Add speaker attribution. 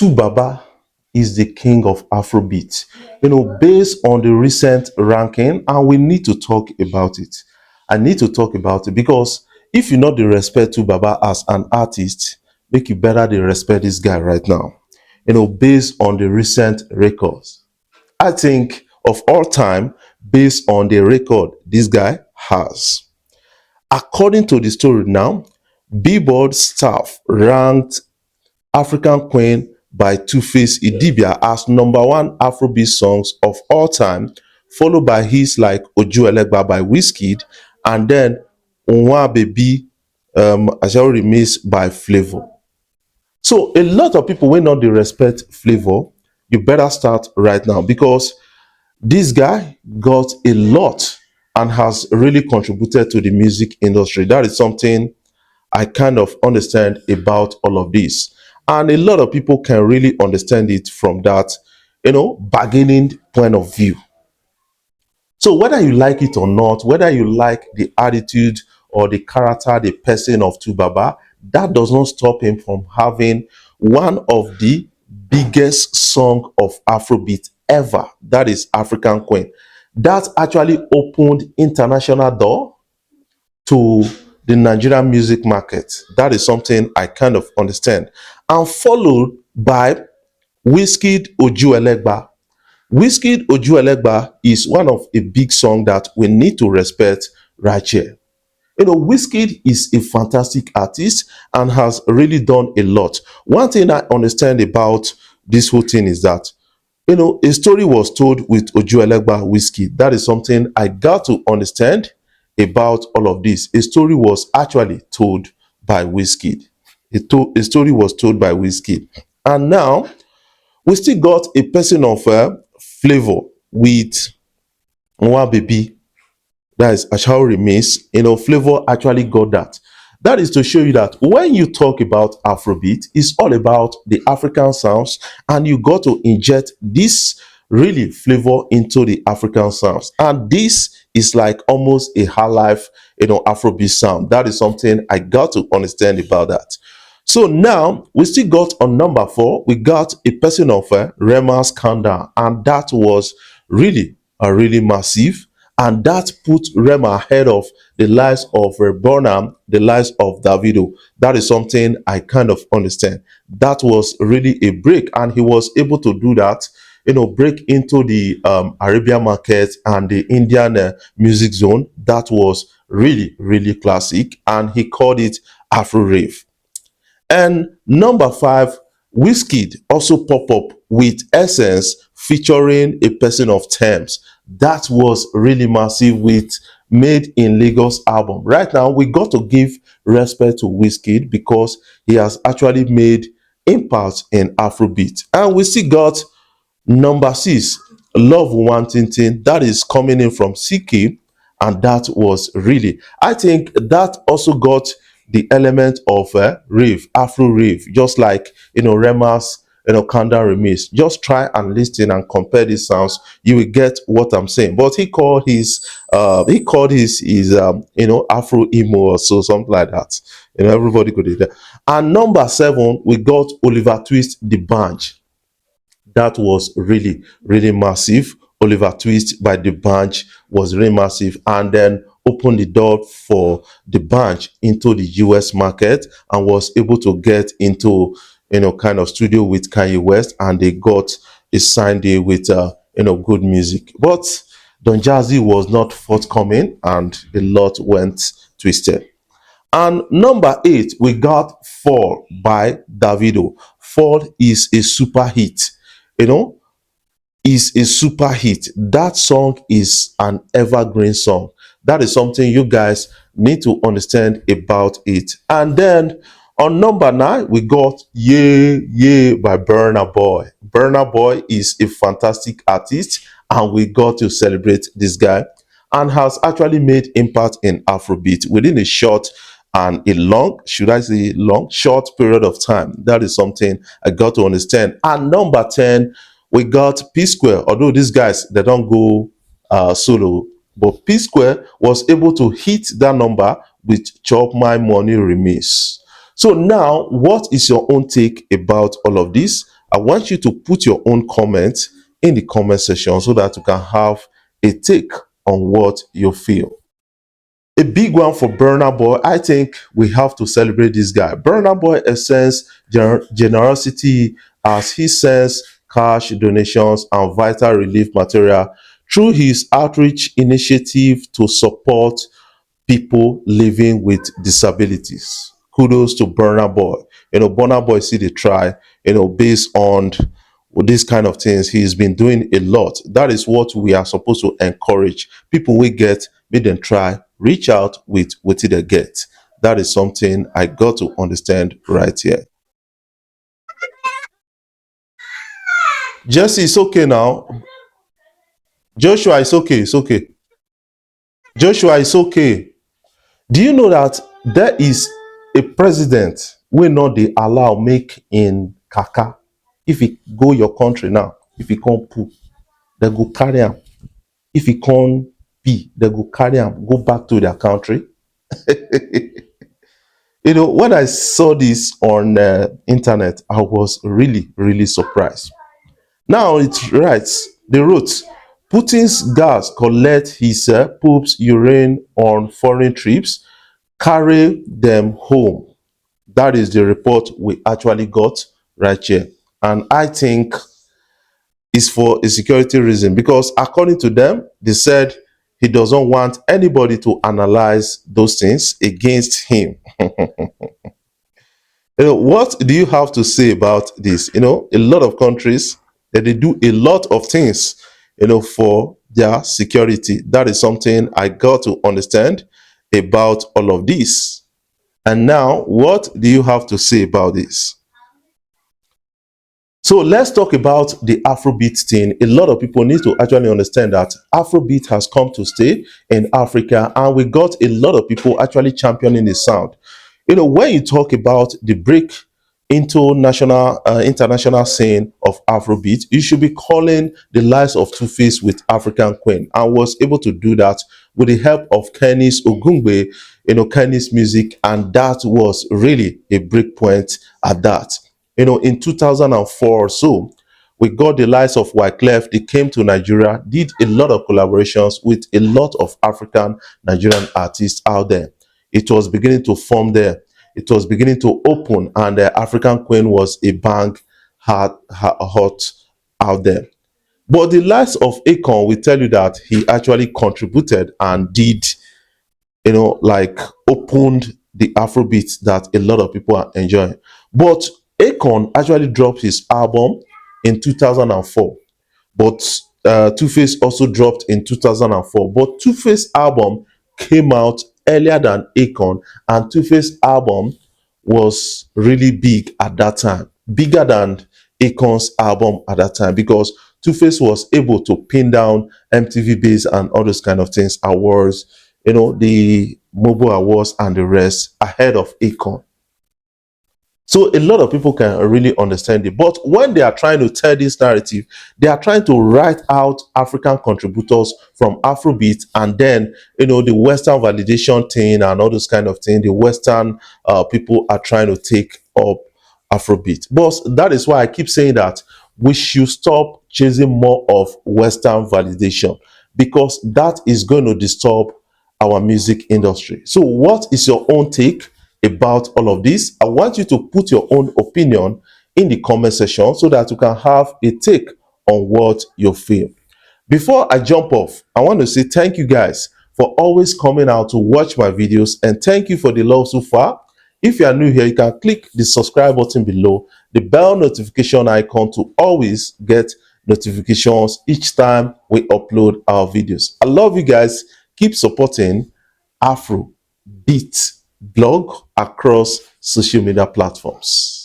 Speaker 1: Baba is the king of Afrobeat, based on the recent ranking, and we need to talk about it. I need to talk about it because if you not the respect Baba as an artist, make you better the respect this guy right now. Based on the recent records. I think of all time, based on the record this guy has. According to the story now, Billboard staff ranked African Queen by Two-Face Idibia as number one Afrobeat songs of all time, followed by hits like Oju Elegba by Wizkid, and then Nwa Baby Ashao Remix by Flavour. So a lot of people will not dey respect Flavour. You better start right now because this guy got a lot and has really contributed to the music industry. That is something I kind of understand about all of this. And a lot of people can really understand it from that, bargaining point of view. So whether you like it or not, whether you like the attitude or the character, the person of Baba, that does not stop him from having one of the biggest song of Afrobeat ever. That is African Queen. That actually opened international door to the Nigerian music market. That is something I kind of understand. And followed by Wizkid Oju Elegba. Wizkid Oju Elegba is one of a big song that we need to respect right here. Wizkid is a fantastic artist and has really done a lot. One thing I understand about this whole thing is that a story was told with Oju Elegba Wizkid. That is something I got to understand about all of this. A story was actually told by Wizkid. A story was told by Wizkid. And now we still got a person of flavor with Nwa Baby. That is Ashao Remix. Flavor actually got that. That is to show you that when you talk about Afrobeat, it's all about the African sounds, and you got to inject this really flavor into the African sounds. And this is like almost a high life, Afrobeat sound. That is something I got to understand about that. So now we still got on number 4, we got a person of Rema's Kanda, and that was really really massive, and that put Rema ahead of the likes of Burna, the likes of Davido. That is something I kind of understand. That was really a break, and he was able to do that, break into the Arabian market and the Indian music zone. That was really really classic, and he called it Afro Rave. And number 5, Wizkid also pop up with Essence featuring a person of Thames. That was really massive with Made in Lagos album. Right now, we got to give respect to Wizkid because he has actually made impact in Afrobeat. And we still got number 6, Love Wanting Thing. That is coming in from CK, and that was really, I think that also got the element of rave, Afro rave, just like Rema's Kanda remix. Just try and listen and compare these sounds, you will get what I'm saying. But he called his Afro emo or so, something like that. Everybody could do that. And number 7, we got Oliver Twist, The Bunch. That was really really massive. Oliver Twist by The Bunch was really massive, and then opened the door for The Bunch into the US market, and was able to get into kind of studio with Kanye West, and they got a signed deal with good music. But Don Jazzy was not forthcoming, and a lot went twisted. And number 8, we got Fall by Davido. Fall is a super hit. You know, is a super hit. That song is an evergreen song. That is something you guys need to understand about it. And then on number 9, we got Yeah Yeah by Burna Boy. Burna Boy is a fantastic artist, and we got to celebrate this guy, and has actually made impact in Afrobeat within a short and a long, should I say long, short period of time. That is something I got to understand. And number 10, we got P Square. Although these guys, they don't go solo, but P Square was able to hit that number with Chop My Money remix. So now, what is your own take about all of this? I want you to put your own comments in the comment section so that you can have a take on what you feel. A big one for Burna Boy. I think we have to celebrate this guy. Burna Boy essence generosity as he sends cash donations and vital relief material through his outreach initiative to support people living with disabilities. Kudos to Burna Boy. Burna Boy see the try, based on these kind of things. He's been doing a lot. That is what we are supposed to encourage. People we get, make them try, reach out with what they get. That is something I got to understand right here. Jesse, it's okay now. Joshua, it's okay. It's okay. Joshua, it's okay. Do you know that there is a president wey no dey allow make in kaka? If he go your country now, if he come poo, they go carry am. If he come pee, they go carry am go back to their country. When I saw this on internet, I was really, really surprised. Now it writes, they wrote, Putin's gas collect his poops urine on foreign trips, carry them home. That is the report we actually got right here. And I think it's for a security reason because according to them, they said he doesn't want anybody to analyze those things against him. What do you have to say about this? A lot of countries that they do a lot of things, for their security. That is something I got to understand about all of this. And now, what do you have to say about this? So let's talk about the Afrobeat thing. A lot of people need to actually understand that Afrobeat has come to stay in Africa, and we got a lot of people actually championing the sound. When you talk about the break into international scene of Afrobeat, you should be calling the likes of Two-Face with African Queen, and was able to do that with the help of Kenny's Ogungbe, Kenny's music, and that was really a break point at that. In 2004 or so, we got the likes of Wyclef. They came to Nigeria, did a lot of collaborations with a lot of African Nigerian artists out there. It was beginning to form there. It was beginning to open, and the African Queen was a bang hot out there. But the likes of Akon will tell you that he actually contributed and did, like opened the Afrobeat that a lot of people are enjoying. But Akon actually dropped his album in 2004, but Two-Face also dropped in 2004. But Two-Face album came out earlier than Akon, and Two-Face album was really big at that time, bigger than Akon's album at that time, because Two-Face was able to pin down MTV Base and all those kind of things, awards, the mobile awards and the rest ahead of Akon. So a lot of people can really understand it. But when they are trying to tell this narrative, they are trying to write out African contributors from Afrobeat, and then, the Western validation thing and all those kind of things, the Western people are trying to take up Afrobeat. But that is why I keep saying that we should stop chasing more of Western validation, because that is going to disturb our music industry. So what is your own take about all of this? I want you to put your own opinion in the comment section so that you can have a take on what you feel. Before I jump off, I want to say thank you guys for always coming out to watch my videos, and thank you for the love so far. If you are new here, you can click the subscribe button below, the bell notification icon to always get notifications each time we upload our videos. I love you guys. Keep supporting Afrobeat blog across social media platforms.